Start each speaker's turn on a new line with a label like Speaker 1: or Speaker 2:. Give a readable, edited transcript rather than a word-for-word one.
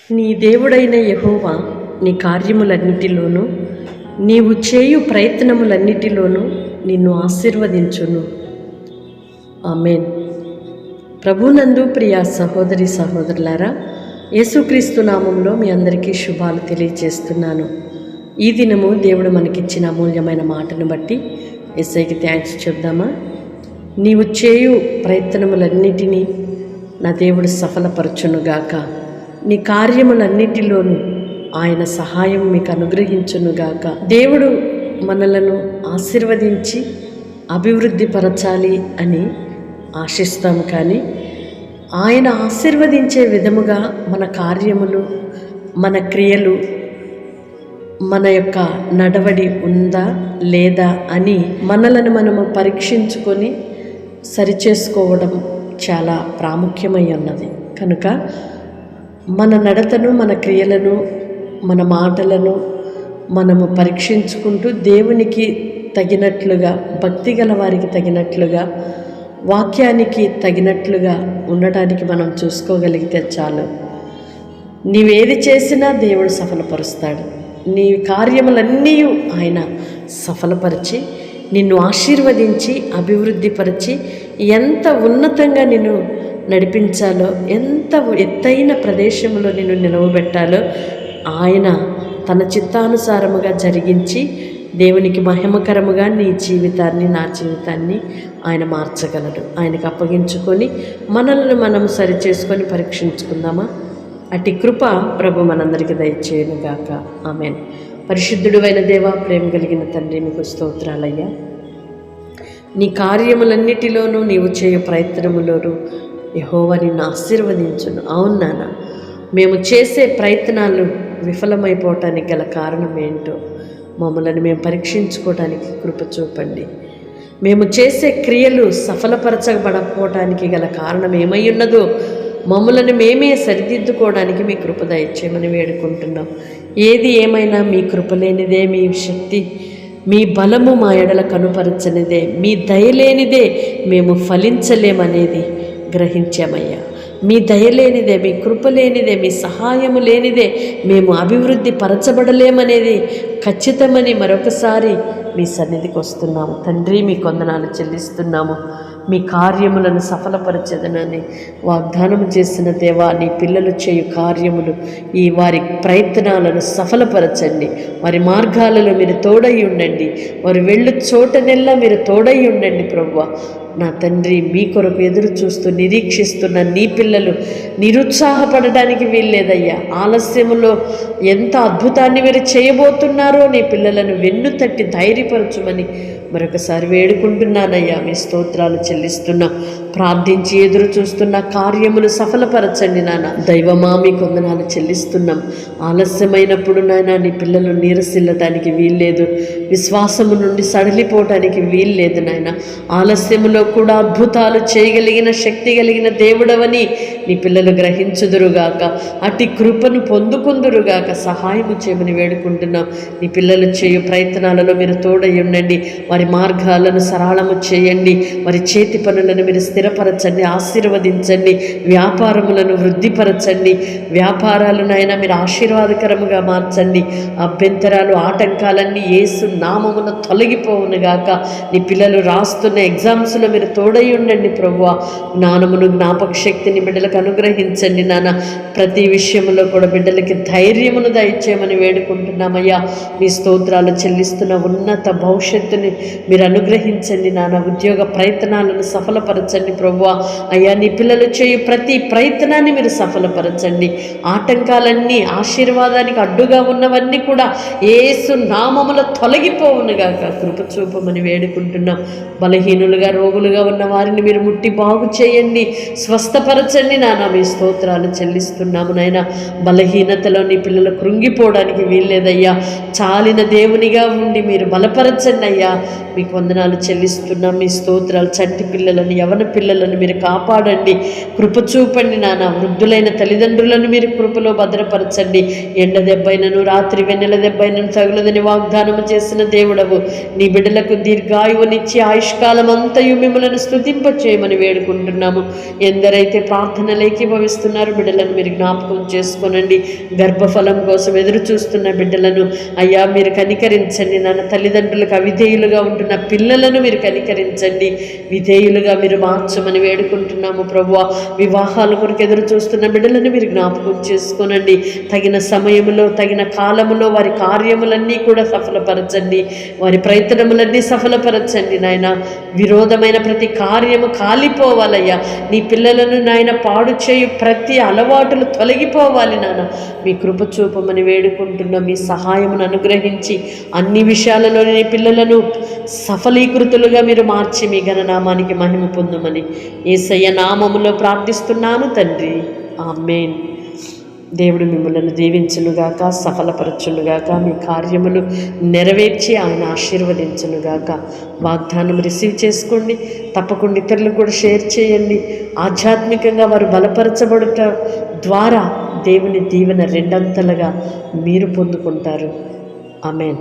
Speaker 1: నీ దేవుడైన యెహోవా నీ కార్యములన్నిటిలోనూ నీవు చేయు ప్రయత్నములన్నిటిలోనూ నిన్ను ఆశీర్వదించును. ఆమేన్. ప్రభునందు ప్రియ సహోదరి సహోదరులారా, యేసుక్రీస్తు నామంలో మీ అందరికీ శుభాలు తెలియజేస్తున్నాను. ఈ దినము దేవుడు మనకిచ్చిన అమూల్యమైన మాటను బట్టి యేసయ్యకి థ్యాంక్స్ చెప్దామా? నీవు చేయు ప్రయత్నములన్నిటినీ నా దేవుడు సఫలపరచునుగాక. నీ కార్యములన్నిటిలోనూ ఆయన సహాయం మీకు అనుగ్రహించునుగాక. దేవుడు మనలను ఆశీర్వదించి అభివృద్ధి పరచాలి అని ఆశిస్తాము, కానీ ఆయన ఆశీర్వదించే విధముగా మన కార్యములు, మన క్రియలు, మన యొక్క నడవడి ఉందా లేదా అని మనలను మనము పరీక్షించుకొని సరిచేసుకోవడం చాలా ప్రాముఖ్యమై ఉన్నది. కనుక మన నడతను, మన క్రియలను, మన మాటలను మనము పరీక్షించుకుంటూ దేవునికి తగినట్లుగా, భక్తి గల వారికి తగినట్లుగా, వాక్యానికి తగినట్లుగా ఉండటానికి మనం చూసుకోగలిగితే చాలు. నీవేది చేసినా దేవుడు సఫలపరుస్తాడు. నీ కార్యములన్నీ ఆయన సఫలపరిచి నిన్ను ఆశీర్వదించి అభివృద్ధిపరిచి ఎంత ఉన్నతంగా నిన్ను నడిపించాలో, ఎంత ఎత్తైన ప్రదేశంలో నిన్ను నిలవబెట్టాలో ఆయన తన చిత్తానుసారముగా జరిగించి దేవునికి మహిమకరముగా నీ జీవితాన్ని, నా జీవితాన్ని ఆయన మార్చగలడు. ఆయనకు అప్పగించుకొని మనల్ని మనం సరిచేసుకొని పరీక్షించుకుందామా? అట్టి కృప ప్రభు మనందరికీ దయచేయునుగాక. ఆమేన్. పరిశుద్ధుడు అయిన దేవా, ప్రేమ కలిగిన తండ్రి, మీకు స్తోత్రాలయ్యా. నీ కార్యములన్నిటిలోనూ నీవు చేయు ప్రయత్నములోనూ యెహోవా నిన్ను ఆశీర్వదించును. అవును నాన్న, మేము చేసే ప్రయత్నాలు విఫలమైపోవటానికి గల కారణం ఏంటో మమ్మల్ని మేము పరీక్షించుకోవటానికి కృప చూపండి. మేము చేసే క్రియలు సఫలపరచబడకపోవటానికి గల కారణం ఏమై ఉన్నదో మమ్మల్ని మేమే సరిదిద్దుకోవడానికి మీ కృప దయచేయమని వేడుకుంటున్నాం. ఏది ఏమైనా మీ కృప లేనిదే, మీ శక్తి, మీ బలము మా ఎడల కనుపరచనిదే, మీ దయలేనిదే మేము ఫలించలేమనేది గ్రహించామయ్యా. మీ దయలేనిదే, మీ కృప లేనిదే, మీ సహాయము లేనిదే మేము అభివృద్ధి పరచబడలేమనేది ఖచ్చితమని మరొకసారి మీ సన్నిధికి వస్తున్నాము. తండ్రి, మీ కొందనాలు చెల్లిస్తున్నాము. మీ కార్యములను సఫలపరచదనని వాగ్దానం చేసిన దేవా, నీ పిల్లలు చేయు కార్యములు, ఈ వారి ప్రయత్నాలను సఫలపరచండి. వారి మార్గాలలో మీరు తోడై ఉండండి. వారు వెళ్ళు చోటనెల్లా మీరు తోడై ఉండండి ప్రభువా. నా తండ్రి, మీ కొరకు ఎదురు చూస్తూ నిరీక్షిస్తున్న నీ పిల్లలు నిరుత్సాహపడడానికి వీల్లేదయ్యా. ఆలస్యములో ఎంత అద్భుతాన్ని మీరు చేయబోతున్నారో నీ పిల్లలను వెన్ను తట్టి ధైర్యపరచుమని మరొకసారి వేడుకుంటున్నానయ్యా. మీ స్తోత్రాలు చెల్లిస్తున్నా. ప్రార్థించి ఎదురు చూస్తున్న కార్యములు సఫలపరచండి నాన్న. దైవమా, మీ కొందనాలు చెల్లిస్తున్నాం. ఆలస్యమైనప్పుడు నాయన నీ పిల్లలు నీరసిల్లటానికి వీల్లేదు, విశ్వాసము నుండి సడలిపోవటానికి వీల్లేదు నాయన. ఆలస్యములో కూడా అద్భుతాలు చేయగలిగిన శక్తి కలిగిన దేవుడవని నీ పిల్లలు గ్రహించుదురుగాక. అట్టి కృపను పొందుకుందురుగాక. సహాయము చేయమని వేడుకుంటున్నాం. నీ పిల్లలు చేయు ప్రయత్నాలలో మీరు తోడై ఉండండి. వారి మార్గాలను సరళము చేయండి. వారి చేతి పనులను మీరు స్థిరపరచండి, ఆశీర్వదించండి. వ్యాపారములను వృద్ధిపరచండి. వ్యాపారాలనైనా మీరు ఆశీర్వాదకరముగా మార్చండి. అభ్యంతరాలు, ఆటంకాలన్నీ యేసు నామమున తొలగిపోవునుగాక. నీ పిల్లలు రాస్తున్న ఎగ్జామ్స్లో మీరు తోడై ఉండండి ప్రభువా. జ్ఞానమును, జ్ఞాపక శక్తిని బిడ్డలకు అనుగ్రహించండి నాన్న. ప్రతి విషయంలో కూడా బిడ్డలకి ధైర్యమును దయచేయమని వేడుకుంటున్నామయ్యా. మీ స్తోత్రాలు చెల్లిస్తున్న ఉన్నత భవిష్యత్తుని మీరు అనుగ్రహించండి నాన్న. ఉద్యోగ ప్రయత్నాలను సఫలపరచండి ప్రభువా. అయ్యా, నీ పిల్లలు చేయు ప్రతి ప్రయత్నాన్ని మీరు సఫలపరచండి. ఆటంకాలన్నీ, ఆశీర్వాదానికి అడ్డుగా ఉన్నవన్నీ కూడా యేసు నామములో తొలగిపోవునుగాక. కృప చూపమని వేడుకుంటున్నాం. బలహీనులుగా, రోగులుగా ఉన్న వారిని మీరు ముట్టి బాగు చేయండి, స్వస్థపరచండి నాన్న. మీ స్తోత్రాలు చెల్లిస్తున్నాము నాయన. బలహీనతలో నీ పిల్లలు కృంగిపోవడానికి వీల్లేదయ్యా. చాలిన దేవునిగా ఉండి మీరు బలపరచండి అయ్యా. మీకు వందనాలు చెల్లిస్తున్నాం. మీ స్తోత్రాలు. చంటి పిల్లలను, యవన పిల్లలు పిల్లలను మీరు కాపాడండి, కృప చూపండి నాన్న. వృద్ధులైన తల్లిదండ్రులను మీరు కృపలో భద్రపరచండి. ఎండ దెబ్బైనను రాత్రి వెన్నెల దెబ్బైనను తగులదని వాగ్దానము చేసిన దేవుడవు, నీ బిడ్డలకు దీర్ఘాయువునిచ్చి ఆయుష్కాలం అంతయు మిమ్మల్ని స్తుతింప చేయమని వేడుకుంటున్నాము. ఎందరైతే ప్రార్థనలు ఏకీభవిస్తున్నారు బిడ్డలను మీరు జ్ఞాపకం చేసుకోనండి. గర్భఫలం కోసం ఎదురు చూస్తున్న బిడ్డలను అయ్యా మీరు కనికరించండి నాన్న. తల్లిదండ్రులకు అవిధేయులుగా ఉంటున్న పిల్లలను మీరు కనికరించండి, విధేయులుగా మీరు మార్చమని వేడుకుంటున్నాము ప్రభువా. వివాహాల కొరకు ఎదురు చూస్తున్న బిడ్డలను మీరు జ్ఞాపకం చేసుకోనండి. తగిన సమయంలో తగిన కాలములో వారి కార్యములన్నీ కూడా సఫలపరచండి, వారి ప్రయత్నములన్నీ సఫలపరచండి నాయన. విరోధమైన ప్రతి కార్యము కాలిపోవాలయ్యా. నీ పిల్లలను నాయన పాడు చేయు ప్రతి అలవాటులు తొలగిపోవాలి నాన్న. మీ కృప చూపమని వేడుకుంటున్నాం. మీ సహాయమును అనుగ్రహించి అన్ని విషయాలలో నీ పిల్లలను సఫలీకృతులుగా మీరు మార్చి మీ ఘననామానికి మహిమ పొందుమని యేసయ్య నామములో ప్రార్థిస్తున్నాను తండ్రి, ఆమేన్. దేవుడు మిమ్మల్ని దీవించునుగాక, సఫలపరచునుగాక, మీ కార్యములు నెరవేర్చి ఆయన ఆశీర్వదించునుగాక. వాగ్దానం రిసీవ్ చేసుకోండి, తప్పకుండా ఇతరులకు కూడా షేర్ చేయండి. ఆధ్యాత్మికంగా వారు బలపరచబడుట ద్వారా దేవుని దీవెన రెండంతలుగా మీరు పొందుకుంటారు. ఆమేన్.